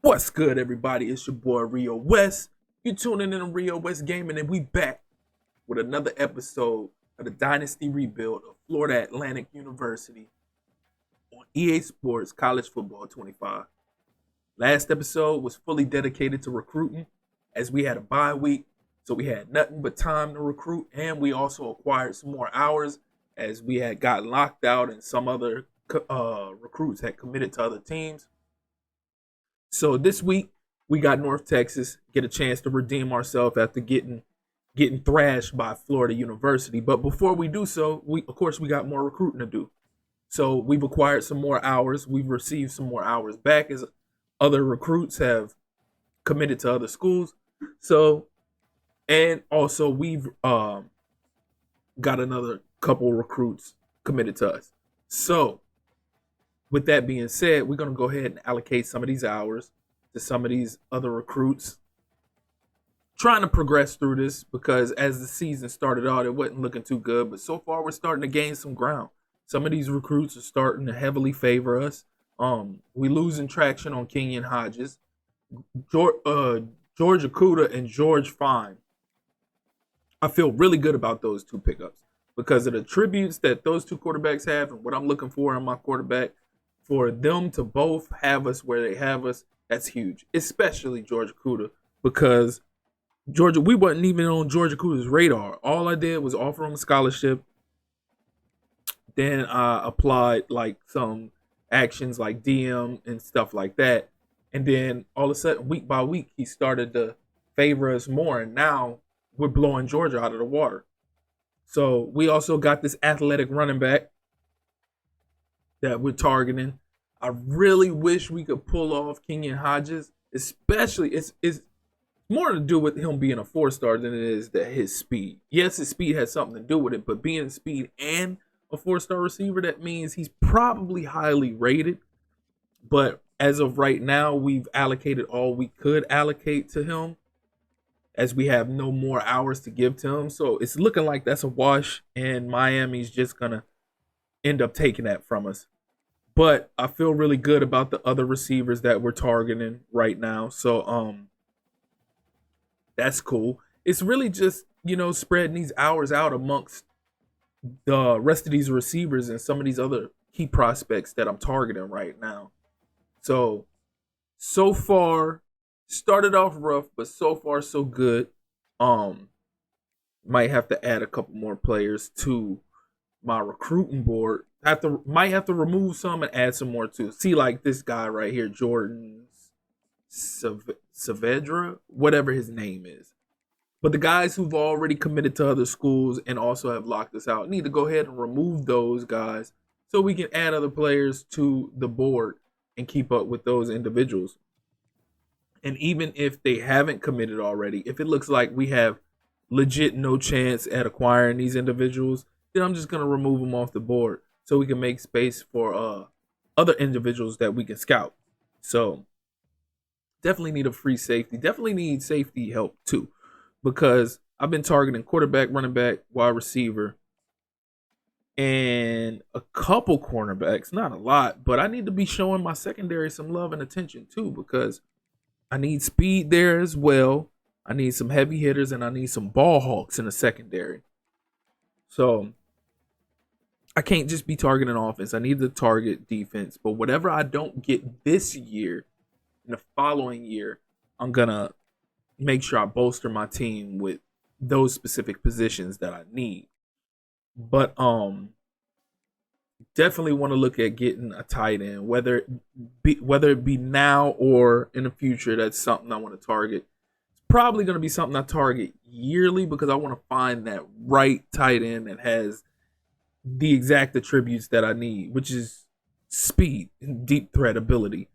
What's good, everybody? It's your boy Rio West. You're tuning in to Rio West Gaming, and we back with another episode of the Dynasty rebuild of Florida Atlantic University on EA Sports College Football 25. Last episode was fully dedicated to recruiting as we had a bye week, so we had nothing but time to recruit, and we also acquired some more hours as we had gotten locked out and some other recruits had committed to other teams. So this week we got North Texas, get a chance to redeem ourselves after getting thrashed by Florida University. But before we do so, we got more recruiting to do. So we've acquired some more hours. We've received some more hours back as other recruits have committed to other schools. So and also we've got another couple recruits committed to us. So with that being said, we're going to go ahead and allocate some of these hours to some of these other recruits, trying to progress through this because as the season started out, it wasn't looking too good. But so far, we're starting to gain some ground. Some of these recruits are starting to heavily favor us. We losing traction on Kenyon Hodges, George Akuda, and George Fine. I feel really good about those two pickups because of the tributes that those two quarterbacks have and what I'm looking for in my quarterback. For them to both have us where they have us, that's huge. Especially George Akuda, because we wasn't even on George Akuda's radar. All I did was offer him a scholarship. Then I applied like some actions like DM and stuff like that. And then all of a sudden, week by week, he started to favor us more. And now we're blowing Georgia out of the water. So we also got this athletic running back that we're targeting. I really wish we could pull off Kenyon Hodges, especially it's more to do with him being a 4-star than it is that his speed. Yes, his speed has something to do with it, but being speed and a 4-star receiver, that means he's probably highly rated. But as of right now, we've allocated all we could allocate to him as we have no more hours to give to him. So it's looking like that's a wash, and Miami's just going to end up taking that from us. But I feel really good about the other receivers that we're targeting right now. So that's cool. It's really just, spreading these hours out amongst the rest of these receivers and some of these other key prospects that I'm targeting right now. So far started off rough, but so far so good. Might have to add a couple more players to my recruiting board. Might have to remove some and add some more too. See, like this guy right here, Jordan Saavedra, whatever his name is. But the guys who've already committed to other schools and also have locked us out need to go ahead and remove those guys so we can add other players to the board and keep up with those individuals. And even if they haven't committed already, if it looks like we have legit no chance at acquiring these individuals, then I'm just going to remove them off the board so we can make space for other individuals that we can scout. So definitely need a free safety. Definitely need safety help too, because I've been targeting quarterback, running back, wide receiver, and a couple cornerbacks. Not a lot, but I need to be showing my secondary some love and attention too, because I need speed there as well. I need some heavy hitters, and I need some ball hawks in the secondary. So I can't just be targeting offense. I need to target defense. But whatever I don't get this year, in the following year, I'm going to make sure I bolster my team with those specific positions that I need. But definitely want to look at getting a tight end, whether it be now or in the future. That's something I want to target. It's probably going to be something I target yearly because I want to find that right tight end that has the exact attributes that I need, which is speed and deep threat ability.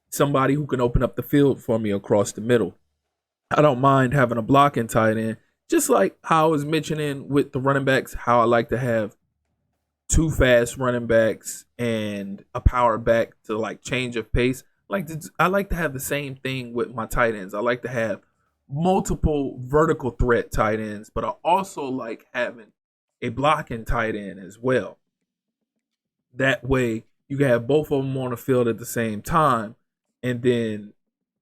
Somebody who can open up the field for me across the middle. I don't mind having a blocking tight end, just like how I was mentioning with the running backs, how I like to have two fast running backs and a power back to like change of pace. I like to have the same thing with my tight ends. I like to have multiple vertical threat tight ends, but I also like having a blocking tight end as well. That way you can have both of them on the field at the same time, and then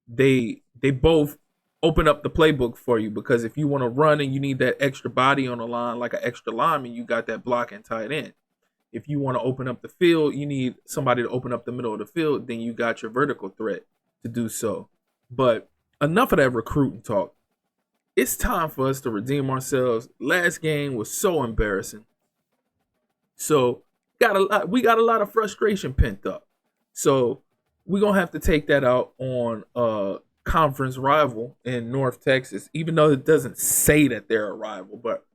they both open up the playbook for you, because if you want to run and you need that extra body on the line, like an extra lineman, you got that blocking tight end. If you want to open up the field, you need somebody to open up the middle of the field, then you got your vertical threat to do so. But enough of that recruiting talk. It's time for us to redeem ourselves. Last game was so embarrassing. So we got a lot of frustration pent up. So we're gonna have to take that out on a conference rival in North Texas, even though it doesn't say that they're a rival, but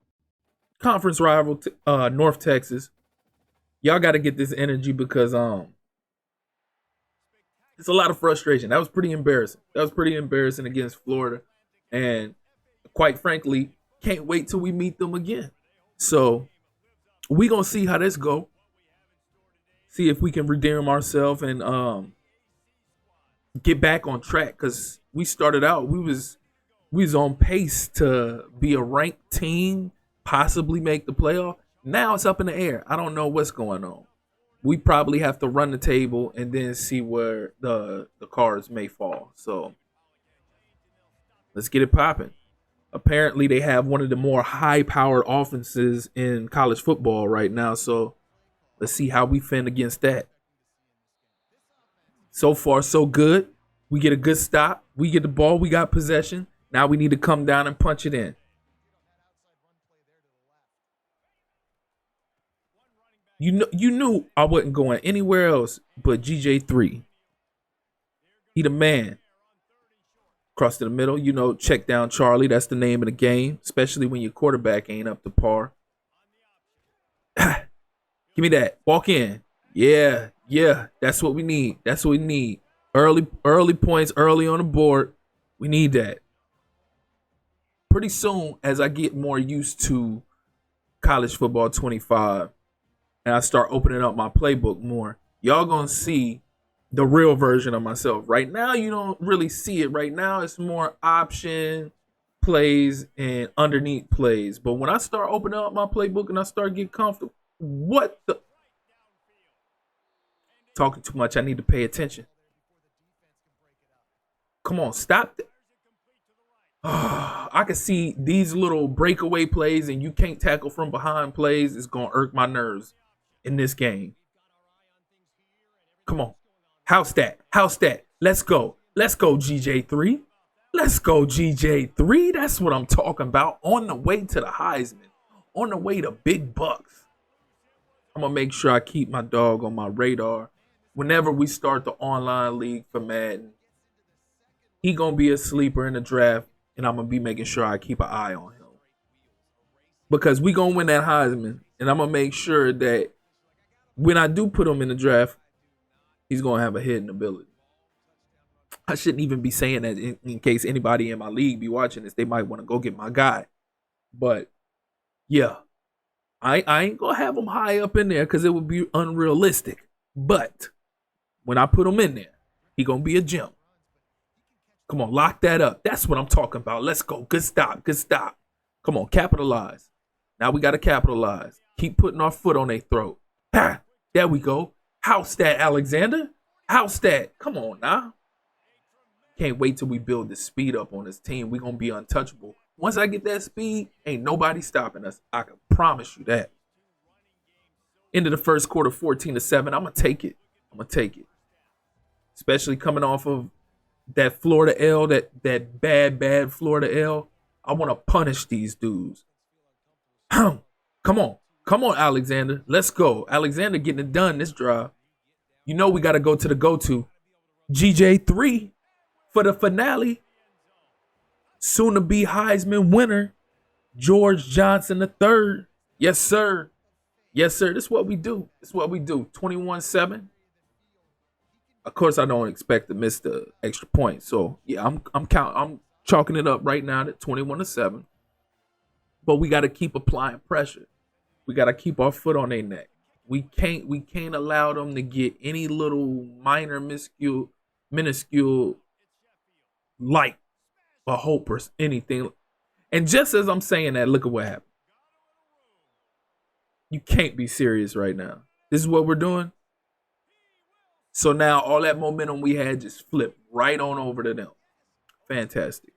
conference rival North Texas. Y'all got to get this energy, because it's a lot of frustration. That was pretty embarrassing. That was pretty embarrassing against Florida, and quite frankly, can't wait till we meet them again. So we gonna see how this go. See if we can redeem ourselves and get back on track, because we started out, we was on pace to be a ranked team, possibly make the playoff. Now it's up in the air. I don't know what's going on. We probably have to run the table and then see where the cards may fall. So let's get it popping. Apparently they have one of the more high-powered offenses in college football right now. So let's see how we fend against that. So far, so good. We get a good stop. We get the ball. We got possession. Now we need to come down and punch it in. You knew I wasn't going anywhere else but GJ3. He the man. Cross to the middle, check down Charlie. That's the name of the game, especially when your quarterback ain't up to par. Give me that. Walk in. Yeah. That's what we need. That's what we need. Early points, early on the board. We need that. Pretty soon, as I get more used to college football 25, and I start opening up my playbook more, y'all gonna see the real version of myself. Right now, you don't really see it. Right now, it's more option plays and underneath plays. But when I start opening up my playbook and I start getting comfortable, what the? Talking too much. I need to pay attention. Come on, stop that. I can see these little breakaway plays and you can't tackle from behind plays. It's going to irk my nerves in this game. Come on. House that. Let's go. GJ3. Let's go, GJ3. That's what I'm talking about. On the way to the Heisman. On the way to big bucks. I'm going to make sure I keep my dog on my radar. Whenever we start the online league for Madden, he going to be a sleeper in the draft, and I'm going to be making sure I keep an eye on him. Because we going to win that Heisman, and I'm going to make sure that when I do put him in the draft, he's going to have a hidden ability. I shouldn't even be saying that in case anybody in my league be watching this. They might want to go get my guy. But, yeah, I ain't going to have him high up in there because it would be unrealistic. But when I put him in there, he going to be a gem. Come on, lock that up. That's what I'm talking about. Let's go. Good stop. Come on, capitalize. Now we got to capitalize. Keep putting our foot on their throat. Ha! There we go. House that, Alexander. House that. Come on now. Can't wait till we build the speed up on this team. We're going to be untouchable. Once I get that speed, ain't nobody stopping us. I can promise you that. End of the first quarter, 14-7. I'm going to take it. Especially coming off of that Florida L, that bad Florida L. I want to punish these dudes. Come on, Alexander. Let's go. Alexander getting it done this drive. You know we got to go to the go-to. GJ3 for the finale. Soon to be Heisman winner, George Johnson III. Yes, sir. This is what we do. 21-7. Of course, I don't expect to miss the extra point. So yeah, I'm chalking it up right now at 21-7. But we got to keep applying pressure. We got to keep our foot on their neck. We can't allow them to get any little minor minuscule light or hope or anything. And just as I'm saying that, look at what happened. You can't be serious right now. This is what we're doing. So now all that momentum we had just flipped right on over to them. Fantastic.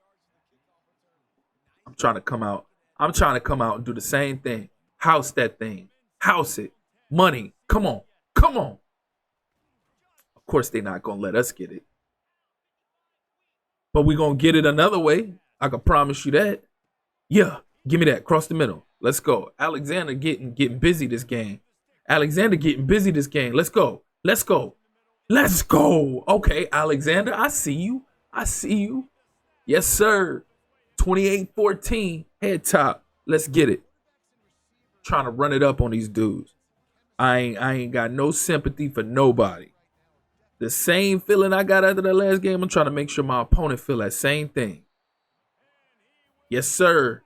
I'm trying to come out. I'm trying to come out and do the same thing. House that thing. House it. Money. Come on. Come on. Of course, they're not going to let us get it. But we're going to get it another way. I can promise you that. Yeah. Give me that. Cross the middle. Let's go. Alexander getting busy this game. Alexander getting busy this game. Let's go. Let's go. Let's go. Okay, Alexander, I see you. I see you. Yes, sir. 28-14. Head top. Let's get it. Trying to run it up on these dudes. I ain't got no sympathy for nobody. The same feeling I got after the last game, I'm trying to make sure my opponent feel that same thing. Yes, sir.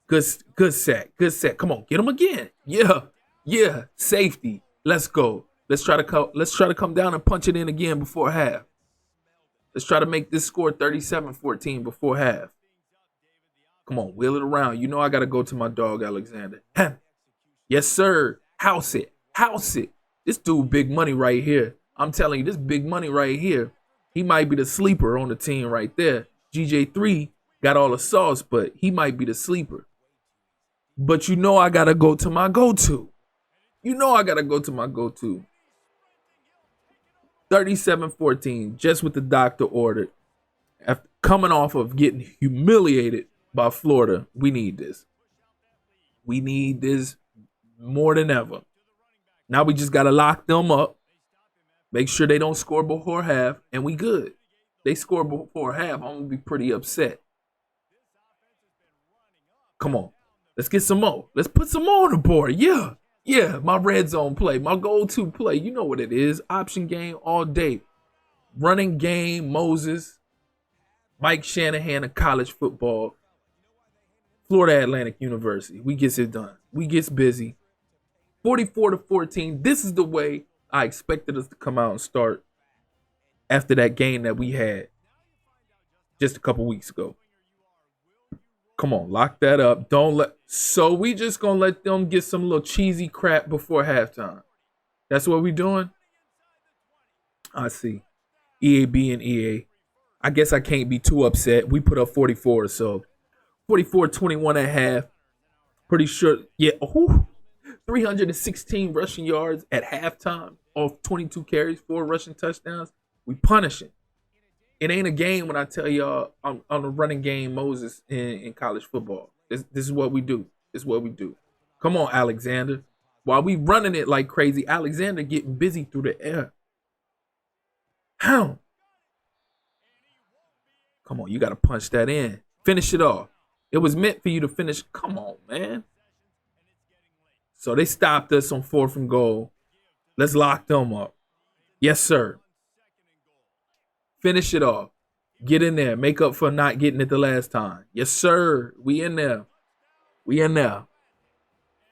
Good sack. Good sack. Come on, get him again. Yeah. Yeah. Safety. Let's go. Let's try to come down and punch it in again before half. Let's try to make this score 37-14 before half. Come on, wheel it around. You know I got to go to my dog, Alexander. Yes, sir. House it. House it. This dude big money right here. I'm telling you, this big money right here. He might be the sleeper on the team right there. GJ3 got all the sauce, but he might be the sleeper. But you know I got to go to my go-to. You know I got to go to my go-to. 37-14, just what the doctor ordered. After coming off of getting humiliated by Florida, we need this. We need this more than ever. Now we just got to lock them up. Make sure they don't score before half, and we good. They score before half, I'm going to be pretty upset. Come on. Let's get some more. Let's put some more on the board. Yeah. Yeah, my red zone play, my go-to play. You know what it is. Option game all day. Running game, Moses. Mike Shanahan of college football. Florida Atlantic University. We gets it done. We gets busy. 44-14. This is the way I expected us to come out and start after that game that we had just a couple weeks ago. Come on, lock that up. So we just gonna let them get some little cheesy crap before halftime. That's what we doing? I see. EAB and EA. I guess I can't be too upset. We put up 44, so 44-21 at half. Pretty sure, yeah. 316 rushing yards at halftime off 22 carries, 4 rushing touchdowns. We punishing. It ain't a game when I tell y'all on the running game Moses in college football. This is what we do. This is what we do. Come on, Alexander. While we running it like crazy, Alexander getting busy through the air. How? Come on, you got to punch that in. Finish it off. It was meant for you to finish. Come on, man. So they stopped us on 4th and goal. Let's lock them up. Yes, sir. Finish it off. Get in there. Make up for not getting it the last time. Yes, sir. We in there. We in there.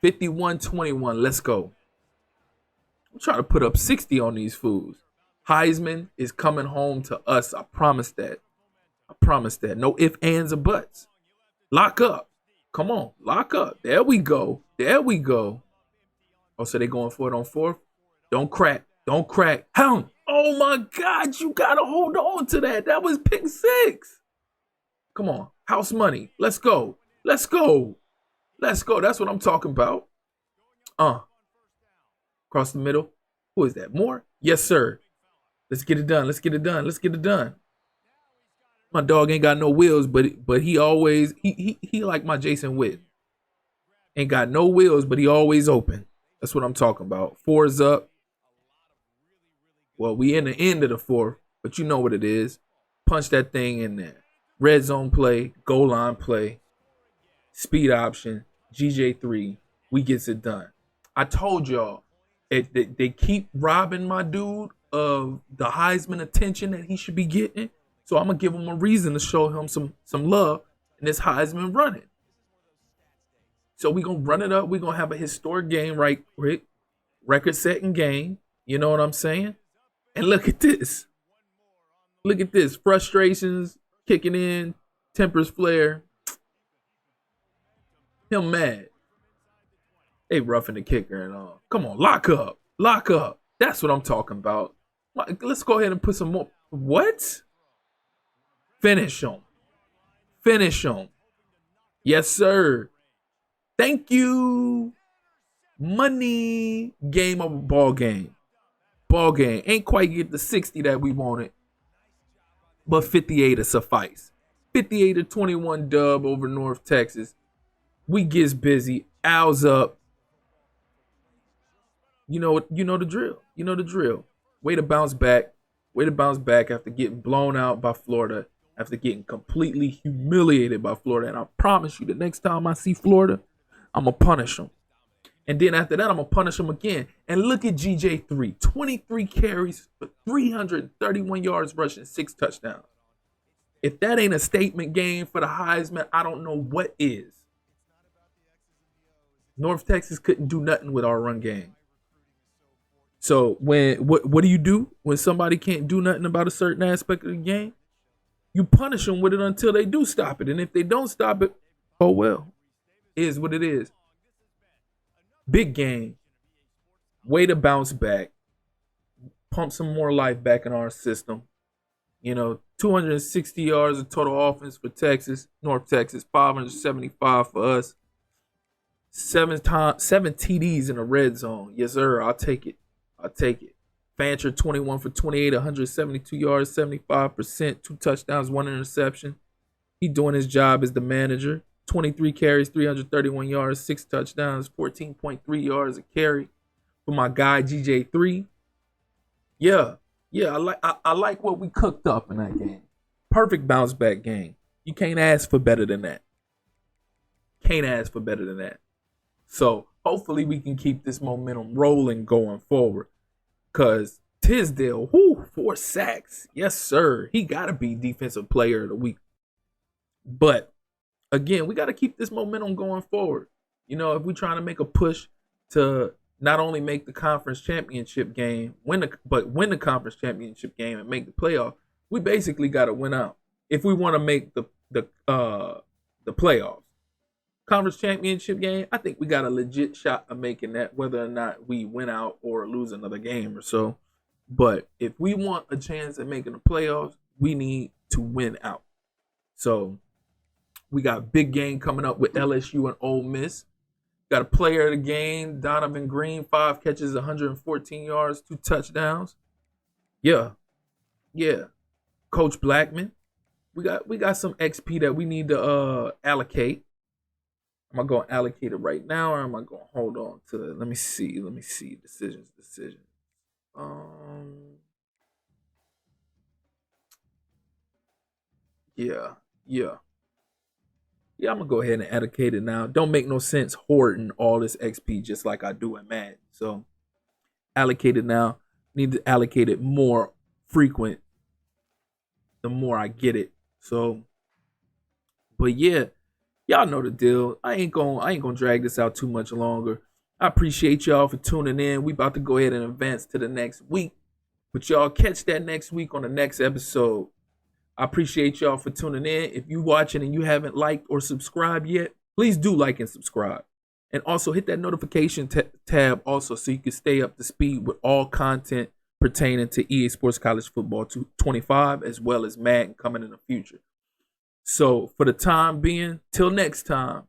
51-21. Let's go. I'm trying to put up 60 on these fools. Heisman is coming home to us. I promise that. I promise that. No ifs, ands, or buts. Lock up. Come on. Lock up. There we go. There we go. Oh, so they going for it on 4th? Don't crack. Don't crack. Hound. Oh, my God. You got to hold on to that. That was pick 6. Come on. House money. Let's go. Let's go. Let's go. That's what I'm talking about. Across the middle. Who is that? Moore? Yes, sir. Let's get it done. Let's get it done. Let's get it done. My dog ain't got no wheels, but he always, he like my Jason Witt. Ain't got no wheels, but he always open. That's what I'm talking about. 4's up. Well, we in the end of the 4th, but you know what it is. Punch that thing in there. Red zone play, goal line play, speed option, GJ3. We gets it done. I told y'all, they keep robbing my dude of the Heisman attention that he should be getting. So I'm going to give him a reason to show him some love in this Heisman running. So we're going to run it up. We're going to have a historic game, right, Rick? Record-setting game. You know what I'm saying? And look at this. Look at this. Frustrations kicking in. Tempers flare. Him mad. They roughing the kicker and all. Come on, lock up. Lock up. That's what I'm talking about. Let's go ahead and put some more. What? Finish him. Finish them. Yes, sir. Thank you. Money. Game over ball game. Ball game. Ain't quite get the 60 that we wanted, but 58 to suffice. 58-21 dub over North Texas. We gets busy. Owls up. You know the drill. You know the drill. Way to bounce back. Way to bounce back after getting blown out by Florida, after getting completely humiliated by Florida. And I promise you, the next time I see Florida, I'm going to punish them. And then after that, I'm going to punish them again. And look at GJ3. 23 carries for 331 yards rushing, 6 touchdowns. If that ain't a statement game for the Heisman, I don't know what is. North Texas couldn't do nothing with our run game. So what do you do when somebody can't do nothing about a certain aspect of the game? You punish them with it until they do stop it. And if they don't stop it, oh well. It is what it is. Big game. Way to bounce back. Pump some more life back in our system. 260 yards of total offense for Texas. North Texas, 575 for us. 7 TDs in the red zone. Yes, sir. I'll take it. Fancher, 21 for 28, 172 yards, 75%, 2 touchdowns, 1 interception. He doing his job as the manager. 23 carries, 331 yards, 6 touchdowns, 14.3 yards a carry for my guy GJ3. Yeah, I like what we cooked up in that game. Perfect bounce back game. You can't ask for better than that. So hopefully we can keep this momentum rolling going forward. Because Tisdale, 4 sacks. Yes, sir. He got to be Defensive Player of the Week. But, again, we got to keep this momentum going forward. If we're trying to make a push to not only make the conference championship game, win the conference championship game and make the playoff, we basically got to win out if we want to make the playoffs. Conference championship game, I think we got a legit shot of making that, whether or not we win out or lose another game or so. But if we want a chance at making the playoffs, we need to win out. So we got a big game coming up with LSU and Ole Miss. Got a player of the game, Donovan Green, 5 catches, 114 yards, 2 touchdowns. Yeah. Coach Blackman, we got some XP that we need to allocate. Am I going to allocate it right now, or am I going to hold on to it? Let me see. Decisions. Yeah. I'm going to go ahead and allocate it now. Don't make no sense hoarding all this XP just like I do in Madden. So, allocate it now. Need to allocate it more frequent the more I get it. So, but yeah. Y'all know the deal. I ain't gonna drag this out too much longer. I appreciate y'all for tuning in. We about to go ahead and advance to the next week. But y'all catch that next week on the next episode. I appreciate y'all for tuning in. If you watching and you haven't liked or subscribed yet, please do like and subscribe. And also hit that notification tab also so you can stay up to speed with all content pertaining to EA Sports College Football 25 as well as Madden coming in the future. So for the time being, till next time,